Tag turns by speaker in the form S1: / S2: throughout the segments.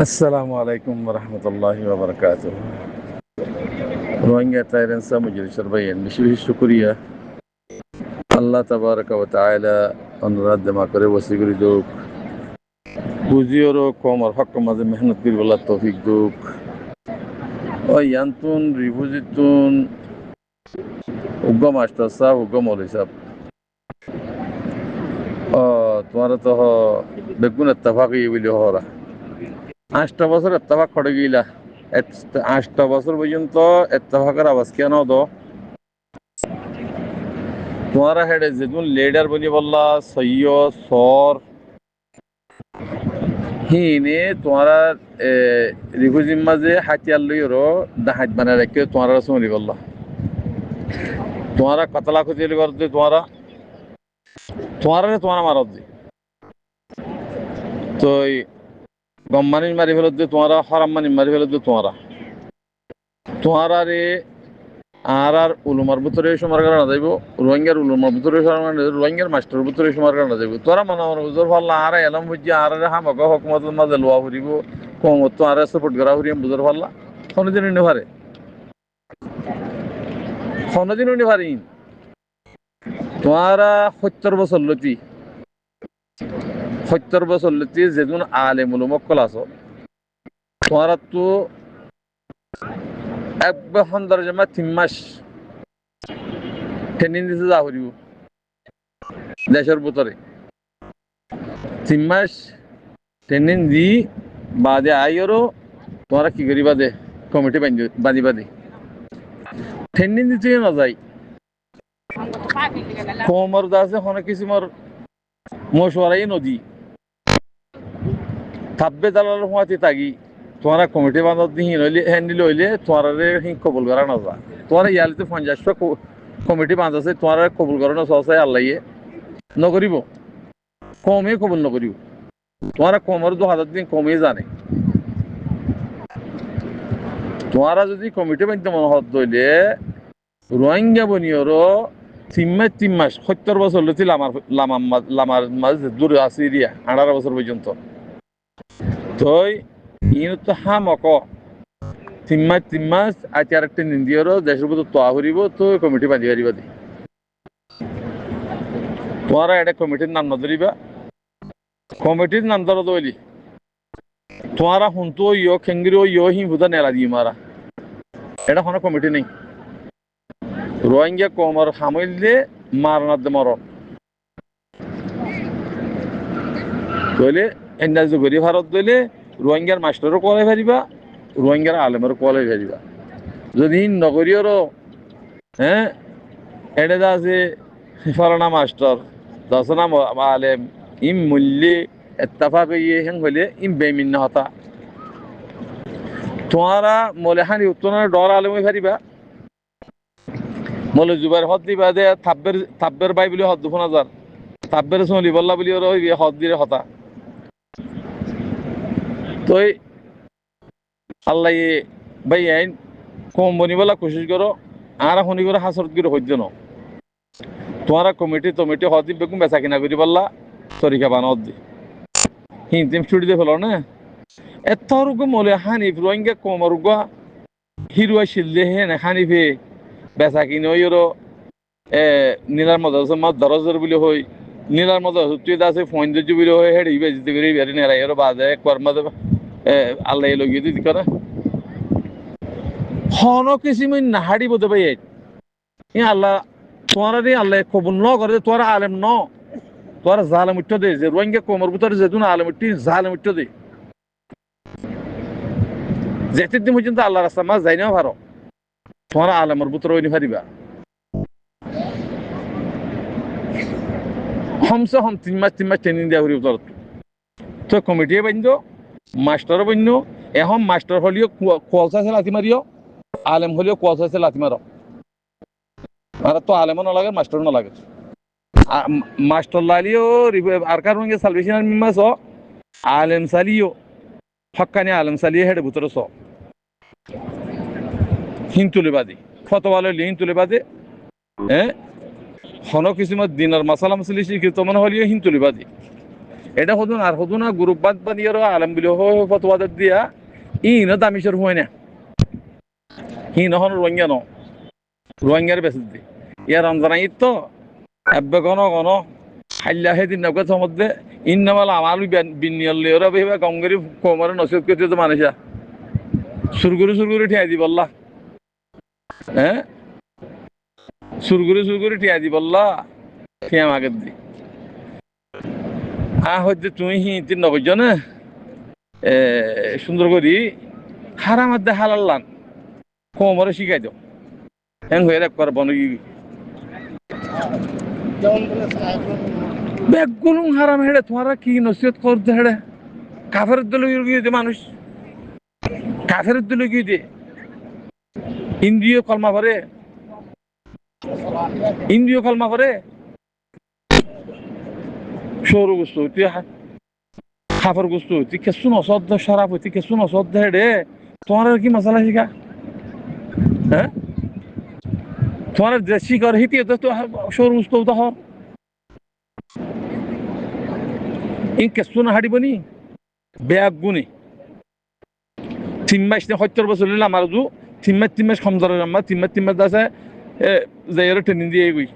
S1: السلام عليكم ورحمة الله وبركاته. রোহিঙ্গা তাইরেন্সা মজলিসের বাইন বেশি বেশি শুকরিয়া আল্লাহ তাবারাকা ওয়া তাআলা অনুরাধ দেমা করে ওসিগুরি দুক বুঝিওর কমর হক মাঝে মেহনত করি বলা তৌফিক দুক ও ইয়ান্তুন রিফুজিতুন উগ্গ মাস্টার সাহেব উগ্গ মৌলী সাহেব ও তোমার তো বেগুন ইত্তেফাকি বলি হরা 8টা বছর ইত্তেফাক করে গিলা 8টা বছর পর্যন্ত ইত্তেফাকের আওয়াজ কেন দো তোমারা হেডে যেগুন লিডার বলি বললা সৈয়দ সর হিনে তোমারা রিফুজির মাঝে হাতিয়ার লইরো দাহাত বানায় রেখে তোমারা শুনি বললা তোমারা কতলা খুঁজিয়ে করতে তোমারা মারত দি তো গম্মানি মারি ফেলত দিয়ে তোমারা হরাম মানি মারি ফেলত দিয়ে তোমারা রে আর উলুমার ভিতরে সময় কারণ যাইব রোহিঙ্গার উলুমার ভিতরে রোহিঙ্গার মাস্টার ভিতরে সময় কারণ যাইব তোরা মনে মনে বুঝর পারলা আর এলাম বুঝি আর হামক হকমতের মাঝে লোয়া ফুরিব কমত তো আর সাপোর্ট করা ফুরিয়াম বুঝর পারলা কোনোদিন উনি পারে কোনোদিন উনি পারি তোমারা 70 বছর লতি যেদিন আলেম উলুমক্কল আছো তোমারা তো একবার সন্ধ্যার জমা 3 মাস ট্রেনিং দিতে যা ফুরিব দেশের ভিতরে 3 মাস ট্রেনিং দি বাদে আইরও তোমরা কি করিবা দে কমিটি বাঁধিবা দে ট্রেনিং দিতে না যাই কোমর দাসে অনেক কিসিমর মশওয়ারাই নদী থাকবে দালাল হুঁয়াতে তাগি তোমরা কমিটি বাঁধত দিহি নইলে হ্যান্ডিল হইলে তোমার কবুল করা না যা তোমার ইয়ালিতে 50টা কমিটি বাঁধাছে তোমার কবুল করানো সহসায় আল্লাহয়ে নকরিব কমে কবুল নকরিব তোমারা কমর 2000 দিন কমে জানে তোমারা যদি কমিটি বাঁধতে মনে হত দইলে রোহিঙ্গা বনিয়রও 3 মাস 70 বছর লতি লামার মাঝে দূরে আছে এরিয়া 18 বছর পর্যন্ত তই ইন তো হামক 3 মাস আজ আর একটা নিন্দিয়রও দেশের ভিতর তোয়া ফুরিব তো কমিটি বাঁধি পারিবা দি তোমারা এটা কমিটির নাম নধরিবা কমিটির নাম ধরো দইলি তোমারা হুন্তু ইয়ো খেঙ্গিরি ইয়ো হি বুধা নেলা দিয়ে মারা এটা কোনো কমিটি নেই রোহিঙ্গা কমর সামইলে মারনার দে মর দইলে এন্ডা জগরি ভারত দইলে রোহিঙ্গার মাস্টারও কলাই পারিবা রোহিঙ্গার আলেমেরও কলাই পারিবা যদি নগরীয়রও হ্যাঁ এটা যা আছে ফলানা মাস্টার দশনা আলেম ইম মূল্যে এত্তাফাক ইয়ে হেং হইলে ইম বেমিন হতা তোমারা মলেহানি উত্তরের ডর আলেমই পারিবা মলে জুবাইর হদ দিবা দে থাব্বের বাই বলি হদ 2000 থাব্বের সলি বল্লা বলি ওর হদ দিয়ে হতা তো আল্লাহ ভাই আইন কম বনিবলা কোশিশ করো আর শনি করে হাসরত করে হইজ ন তোমারা কমিটি হদ দিবে বেকুম বেচা কিনা করি পারলা তরিকা বানত দি হিন্দিম স্টুডি দিয়ে ফেলো না এত রুগ মলে হানিফ রোহিঙ্গা কম রুগ হিরুয়া শিলদে হে না হানিফে বেচা কিনে ওইরও নীলার মধ্যে দরজর বলে হই নীলার মধ্যে তুই আছে ফোন দিচ্ছি বলে হয় হেঁটে বেজিতে করে বেরি নেড়াই এর বাজে একবার মধ্যে আল্লাহ লগিয়ে দিতে করে হন কিসিমিন নাহাড়ি বোধ ভাই আল্লাহ তোমারা রে আল্লাহ কবুল ন করে তোরা আলেম ন তোরা জালেম উঠতে দে যে রোহিঙ্গা কোমর ভিতরে যেতুন আলেম উঠি জালেম উঠতে দে যেতে দিন পর্যন্ত আল্লাহ রাস্তা মাছ যাই না ভারো তোমারা আলেমের ভিতরে ওই পারিবা হমসে হম 3 মাস ট্রেনিং দেওয়া হরি উত্তর তো কমিটিয়ে বান্ধ মাস্টারও বান্ধ এখন মাস্টার হলিও কোয়ালসা আছে লাথি মারিও আলেম হলিও কোয়ালসা আছে লাথি মারো আর তো আলেমও নালাগে মাস্টারও নালাগে মাস্টার লালিও আর কার রঙে সালভেশন মিমাস আলেম সালিও হক্কানি আলেম সালিয়ে হেডে ভিতরে স হিন তুলে বাদে ফতোয়ালে হিন তুলে বাদে হ্যাঁ হন কিছুমান দিনের মাসালা মাসলি শিক্ষিত মনে হলিও হিন্তুলিবাদী এটা হদুন আর হদুনা গ্রুপবাদ বানিয়ে আলম বিল ফতোয়াদের দিয়া ইন দামিসর হয় না হিন হন রোহিঙ্গা ন রোহিঙ্গার বেসিস দি ইয়ার রমজান ঈদ তো এব্বে গণ গণ হাইল্লা হেদিন নগদ সমদ্দে ইন্নামাল আমাল বিনিয়ল্লে ওরা বেহিবা গঙ্গরি কোমরে নসিহত করতে তো মানুষা সুরগুরি ঠিয়াই দি বললা হ্যাঁ সুরগুরি ঠিয়াই দি বললা ঠিয়াম আগের দি হচ্ছে তুমি তিন নগজ না সুন্দর করি হারাম মধ্যে হালাল্লান কোমরে শিখাই দাও হ্যাং হয়ে একবার বনগি বেগুন হারাম হেড়ে তোমারা কি নসিহত করতে হেড়ে কাফের দল গিয়ে মানুষ কাফের দল গিয়ে ইন্দ্রিয় কলমা করে ইন্দ্রিয় কলমা করে সৌর গোস্ত হইতে খাফার গোস্ত হইতে কেসুন অসদ্ধ সারাপ হইতে কেসুন অসদ্ধ হেড়ে তোমার কি মশলা শিখা হ্যাঁ তোমার দেশি কর হিতি তো সৌর গোস্ত হর ইন কেসুন হাঁটিবনি বেগ গুণে 3 মাস না 70 বছর হইলে আমার যু 3 মাস কমজোর আমার 3 মাস আছে যাই ট্রেনিং দিয়ে গই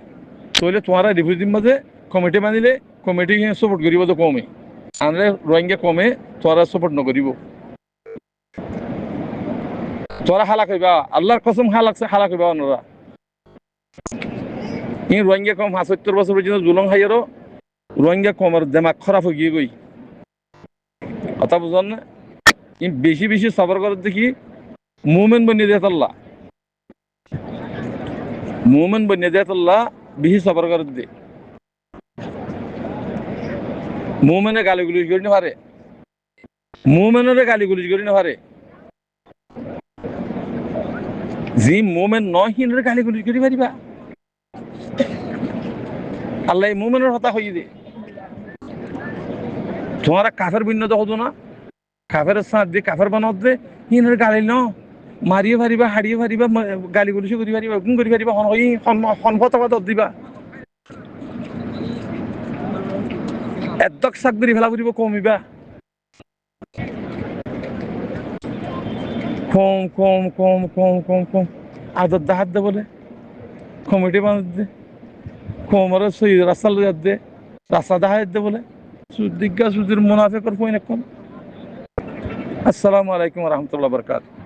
S1: তাহলে তোমার রিভিউর মাঝে কমিটি বানিলে কমিটি সাপোর্ট করিব তো কমে আনলে রোহিঙ্গা কমে তোরা সাপোর্ট নকরিব তোরা হালা কইবা আল্লাহর কসম হালা কইবা ওনারা ইন রোহিঙ্গা কম 70 বছর পর্যন্ত জুলুম খাইয়ারও রোহিঙ্গা কমের দেমাগ খারাপ হয়ে গিয়ে গই কথা বুঝন না বেশি বেশি সবর করার দেখি মুমেন্ট বনিয়ে দেয় আল্লাহ মুমেন্ট বনিয়ে দেয় আল্লাহ বেশি সবর করার দে মুমেন্টে গালিগুলিজ করি না পারে মুমেন্টে গালিগুলিজ করি না পারে যি মুমেন্ট নয় হিনরে গালিগুলিজ করি পারিবা আল্লাহ মুমেন্টের হতা হয়ে দে তোমার কাফের ভিন্নতা হতো না কাফের সাথ দিয়ে কাফের বানাত দে হিনের গালি ন মারিয়ে পারিবা হারিয়ে পারিবা গালি গুলিছে করি পারিবা গুণ করি পারিবা সন্মত দিবা একদক চাক ধৰি ফেলা ফুৰিব কমিবা কম কম কম কম কম কম আদত দাহাত দে বলে কমিটি বানাত দে কমরে সই রাস্তা লইয়াত দে রাস্তা দাহাত দে বলে সুদিজ্ঞা সুদির মুনাফিকর পয়ন এখন আসসালামু আলাইকুম ওয়া রাহমাতুল্লাহি ওয়া বারাকাতুহু